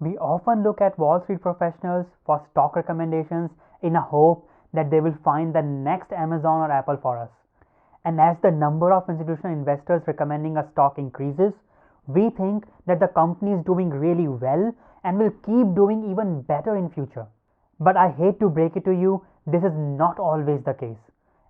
We often look at Wall Street professionals for stock recommendations in a hope that they will find the next Amazon or Apple for us. And as the number of institutional investors recommending a stock increases, we think that the company is doing really well and will keep doing even better in future. But I hate to break it to you, this is not always the case.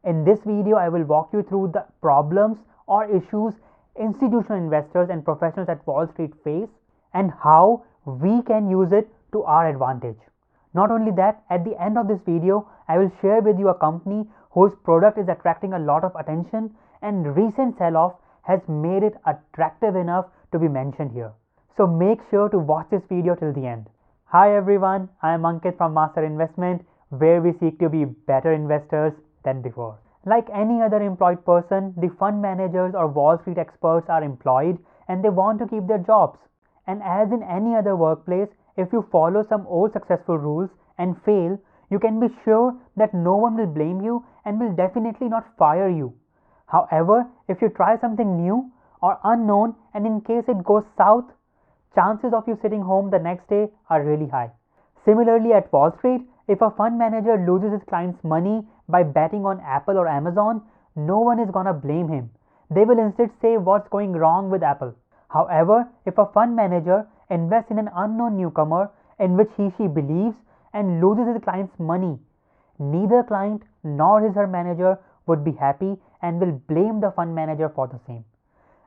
In this video, I will walk you through the problems or issues institutional investors and professionals at Wall Street face and how we can use it to our advantage. Not only that, at the end of this video, I will share with you a company whose product is attracting a lot of attention and recent sell-off has made it attractive enough to be mentioned here. So make sure to watch this video till the end. Hi everyone, I am Ankit from Master Investment, where we seek to be better investors than before. Like any other employed person, the fund managers or Wall Street experts are employed and they want to keep their jobs. And as in any other workplace, if you follow some old successful rules and fail, you can be sure that no one will blame you and will definitely not fire you. However, if you try something new or unknown and in case it goes south, chances of you sitting home the next day are really high. Similarly, at Wall Street, if a fund manager loses his client's money by betting on Apple or Amazon, no one is gonna blame him. They will instead say what's going wrong with Apple. However, if a fund manager invests in an unknown newcomer in which he/she believes and loses his client's money, neither client nor his or her manager would be happy and will blame the fund manager for the same.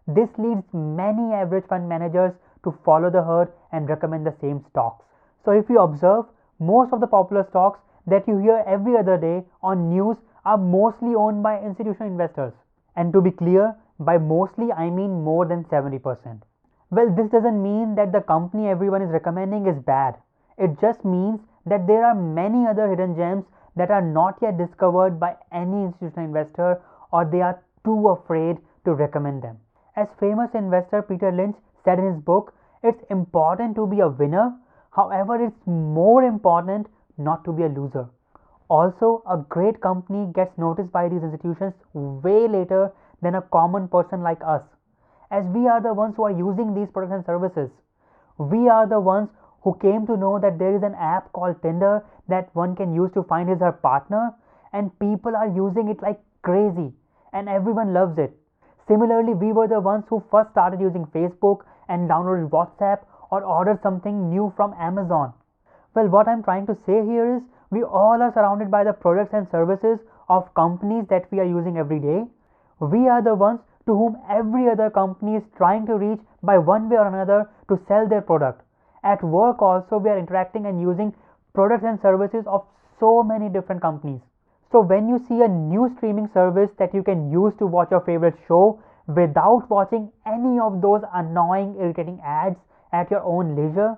This leads many average fund managers to follow the herd and recommend the same stocks. So if you observe, most of the popular stocks that you hear every other day on news are mostly owned by institutional investors. And to be clear, by mostly I mean more than 70%. Well, this doesn't mean that the company everyone is recommending is bad. It just means that there are many other hidden gems that are not yet discovered by any institutional investor or they are too afraid to recommend them. As famous investor Peter Lynch said in his book, it's important to be a winner, however it's more important not to be a loser. Also, a great company gets noticed by these institutions way later than a common person like us, as we are the ones who are using these products and services. We are the ones who came to know that there is an app called Tinder that one can use to find his or her partner, and people are using it like crazy and everyone loves it. Similarly, we were the ones who first started using Facebook and downloaded WhatsApp or ordered something new from Amazon. Well, what I'm trying to say here is we all are surrounded by the products and services of companies that we are using every day. We are the ones to whom every other company is trying to reach by one way or another to sell their product. At work also, we are interacting and using products and services of so many different companies. So when you see a new streaming service that you can use to watch your favorite show without watching any of those annoying, irritating ads at your own leisure,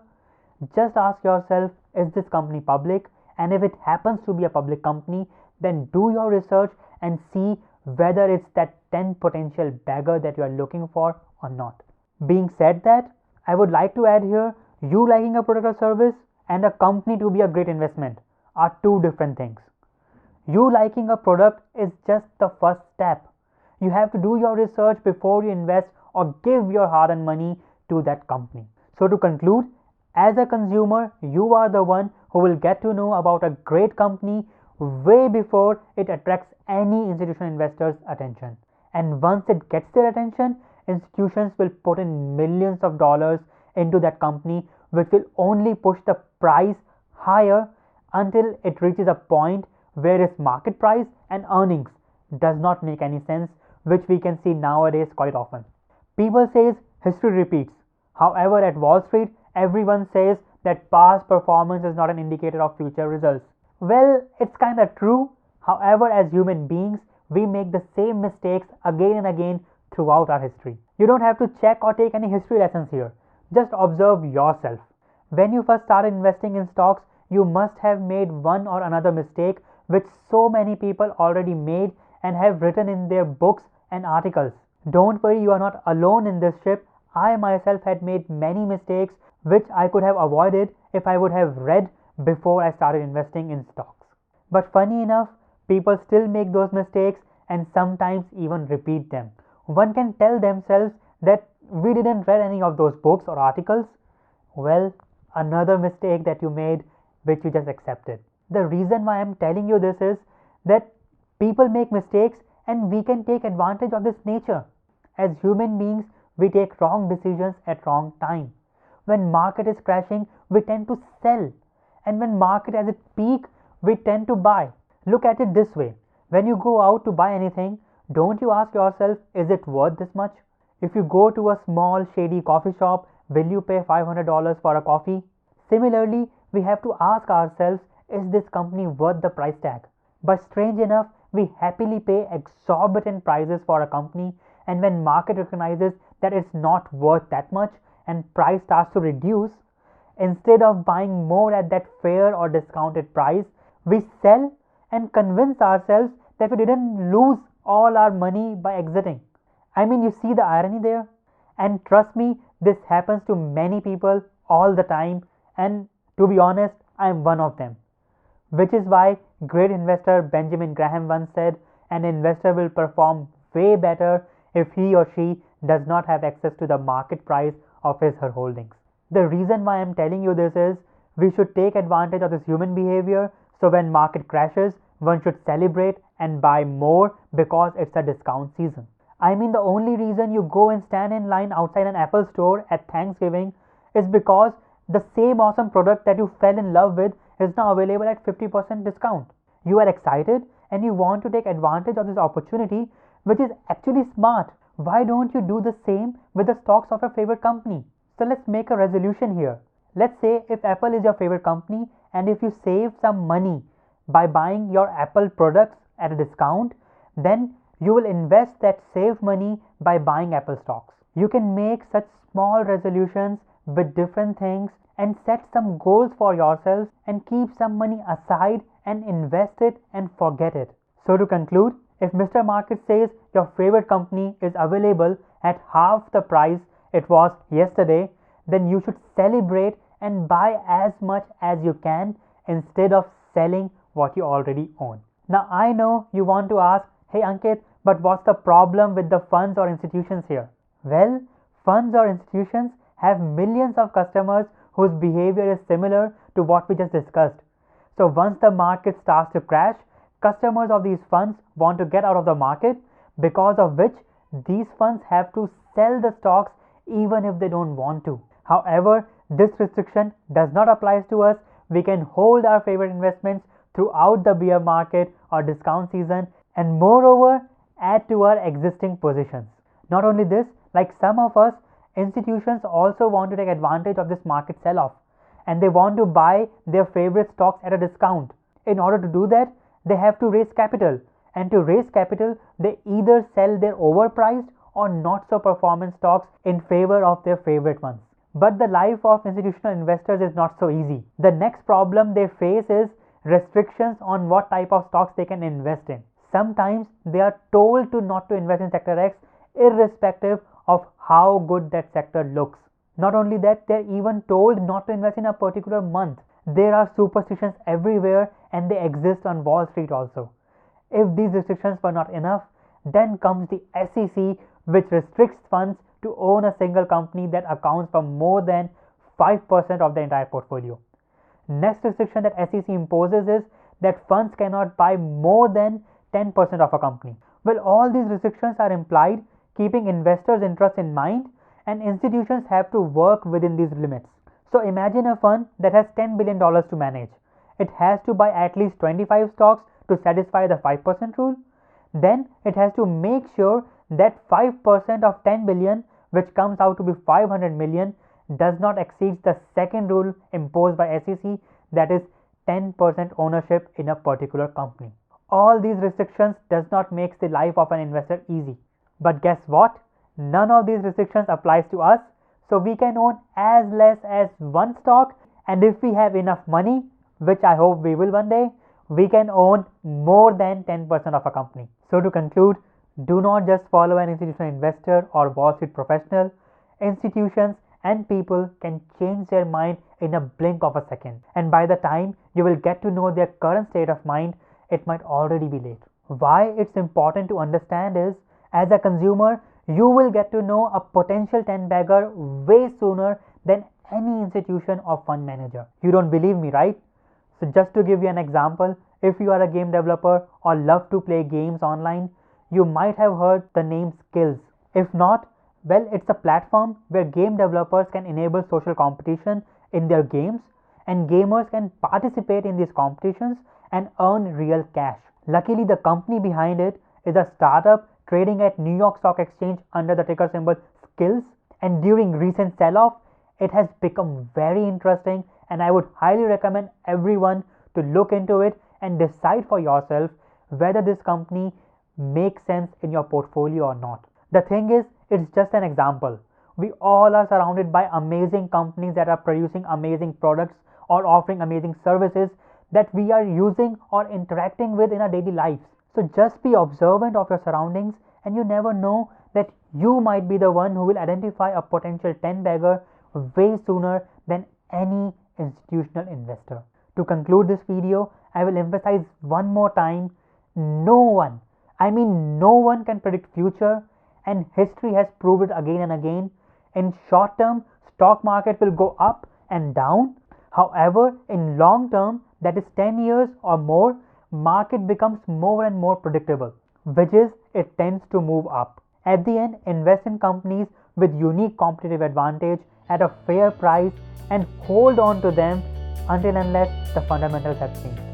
just ask yourself, is this company public? And if it happens to be a public company, then do your research and see whether it's that 10 potential beggar that you are looking for or not. Being said that, I would like to add here, you liking a product or service and a company to be a great investment are two different things. You liking a product is just the first step. You have to do your research before you invest or give your hard-earned money to that company. So to conclude, as a consumer, you are the one who will get to know about a great company way before it attracts any institutional investor's attention. And once it gets their attention, institutions will put in millions of dollars into that company, which will only push the price higher until it reaches a point where its market price and earnings does not make any sense, which we can see nowadays quite often. People says history repeats. However, at Wall Street, everyone says that past performance is not an indicator of future results. Well, it's kinda true. However, as human beings, we make the same mistakes again and again throughout our history. You don't have to check or take any history lessons here. Just observe yourself. When you first started investing in stocks, you must have made one or another mistake which so many people already made and have written in their books and articles. Don't worry, you are not alone in this ship. I myself had made many mistakes which I could have avoided if I would have read before I started investing in stocks. But funny enough, people still make those mistakes and sometimes even repeat them. One can tell themselves that we didn't read any of those books or articles. Well, another mistake that you made which you just accepted. The reason why I'm telling you this is that people make mistakes and we can take advantage of this nature. As human beings, we take wrong decisions at wrong time. When market is crashing, we tend to sell, and when market is at peak, we tend to buy. Look at it this way. When you go out to buy anything, don't you ask yourself, is it worth this much? If you go to a small shady coffee shop, will you pay $500 for a coffee? Similarly, we have to ask ourselves, is this company worth the price tag? But strange enough, we happily pay exorbitant prices for a company, and when market recognizes that it's not worth that much and price starts to reduce, instead of buying more at that fair or discounted price, we sell and convince ourselves that we didn't lose all our money by exiting. I mean, you see the irony there? And trust me, this happens to many people all the time, and to be honest, I am one of them. Which is why great investor Benjamin Graham once said, an investor will perform way better if he or she does not have access to the market price of his or her holdings. The reason why I am telling you this is we should take advantage of this human behavior, so when market crashes, one should celebrate and buy more because it's a discount season. I mean, the only reason you go and stand in line outside an Apple store at Thanksgiving is because the same awesome product that you fell in love with is now available at 50% discount. You are excited and you want to take advantage of this opportunity, which is actually smart. Why don't you do the same with the stocks of your favorite company? So let's make a resolution here. Let's say if Apple is your favorite company and if you save some money by buying your Apple products at a discount, then you will invest that saved money by buying Apple stocks. You can make such small resolutions with different things and set some goals for yourselves and keep some money aside and invest it and forget it. So to conclude, if Mr. Market says your favorite company is available at half the price it was yesterday, then you should celebrate and buy as much as you can instead of selling what you already own. Now I know you want to ask, hey Ankit, but what's the problem with the funds or institutions here? Well, funds or institutions have millions of customers whose behavior is similar to what we just discussed. So once the market starts to crash, customers of these funds want to get out of the market, because of which these funds have to sell the stocks even if they don't want to. However, this restriction does not apply to us. We can hold our favorite investments throughout the bear market or discount season, and moreover add to our existing positions. Not only this, like some of us, institutions also want to take advantage of this market sell-off, and they want to buy their favorite stocks at a discount. In order to do that, they have to raise capital, and to raise capital, they either sell their overpriced or not so performance stocks in favor of their favorite ones. But the life of institutional investors is not so easy. The next problem they face is restrictions on what type of stocks they can invest in. Sometimes they are told to not to invest in sector X irrespective of how good that sector looks. Not only that, they are even told not to invest in a particular month. There are superstitions everywhere and they exist on Wall Street also. If these restrictions were not enough, then comes the SEC, which restricts funds to own a single company that accounts for more than 5% of the entire portfolio. Next restriction that SEC imposes is that funds cannot buy more than 10% of a company. Well, all these restrictions are implied keeping investors' interest in mind, and institutions have to work within these limits. So imagine a fund that has $10 billion to manage. It has to buy at least 25 stocks to satisfy the 5% rule. Then it has to make sure that 5% of 10 billion, which comes out to be 500 million, does not exceed the second rule imposed by SEC, that is 10% ownership in a particular company. All these restrictions does not make the life of an investor easy. But guess what? None of these restrictions applies to us, so we can own as less as one stock, and if we have enough money, which I hope we will one day, we can own more than 10% of a company. So to conclude, do not just follow an institutional investor or Wall Street professional. Institutions and people can change their mind in a blink of a second, and by the time you will get to know their current state of mind, it might already be late. Why it's important to understand is, as a consumer, you will get to know a potential 10 bagger way sooner than any institution or fund manager. You don't believe me, right? So just to give you an example, if you are a game developer or love to play games online, you might have heard the name Skills. If not, well, it's a platform where game developers can enable social competition in their games and gamers can participate in these competitions and earn real cash. Luckily, the company behind it is a startup trading at New York Stock Exchange under the ticker symbol Skills, and during recent sell-off, it has become very interesting, and I would highly recommend everyone to look into it and decide for yourself whether this company makes sense in your portfolio or not. The thing is, it's just an example. We all are surrounded by amazing companies that are producing amazing products or offering amazing services that we are using or interacting with in our daily lives. So just be observant of your surroundings, and you never know that you might be the one who will identify a potential 10 bagger way sooner than any institutional investor. To conclude this video, I will emphasize one more time, no one, I mean no one can predict future, and history has proved it again and again. In short term, stock market will go up and down. However, in long term, that is 10 years or more, market becomes more and more predictable, which is it tends to move up. At the end, invest in companies with unique competitive advantage at a fair price and hold on to them until unless the fundamentals have changed.